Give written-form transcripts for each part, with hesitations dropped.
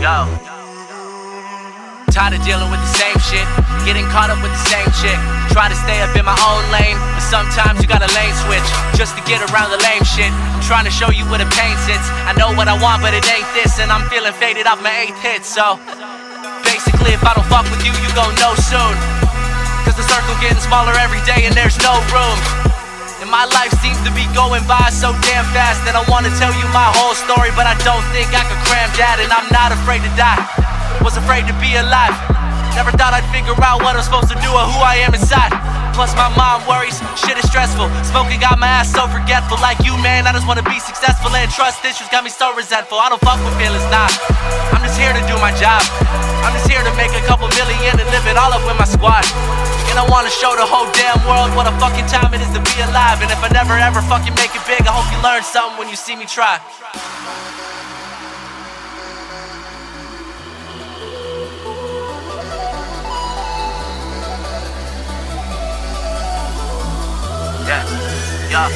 Yo. Tired of dealing with the same shit, getting caught up with the same chick. Try to stay up in my own lane, but sometimes you gotta lane switch just to get around the lame shit. I'm trying to show you where the pain sits. I know what I want, but it ain't this, and I'm feeling faded off my 8th hit. So basically, if I don't fuck with you, you gon' know soon, cause the circle getting smaller every day and there's no room. And my life seems to be going by so damn fast that I wanna tell you my whole story, but I don't think I could cram that. And I'm not afraid to die, was afraid to be alive. Never thought I'd figure out what I'm supposed to do or who I am inside. Plus my mom worries, shit is stressful. Smoking got my ass so forgetful. Like you, man, I just wanna be successful, and trust issues got me so resentful. I don't fuck with feelings, nah, I'm just here to do my job. I'm just here to make a couple million and live it all up with my squad. And I wanna show the whole damn world what a fucking time it is to be alive. And if I never ever fucking make it big, I hope you learn something when you see me try. Yeah.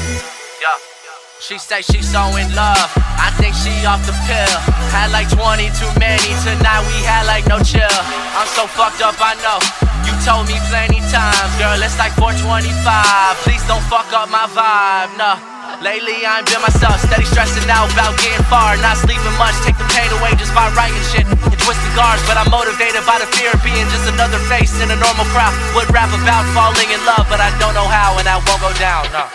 She say she's so in love, I think she off the pill. Had like 20 too many, tonight we had like no chill. I'm so fucked up, I know, you told me plenty times. Girl, it's like 4:25, please don't fuck up my vibe, nah. Lately I ain't been myself, steady stressing out about getting far. Not sleeping much, take the pain away just by writing shit and twisting guards. But I'm motivated by the fear of being just another face in a normal crowd. Would rap about falling in love, but I don't know how, and I won't go down, no.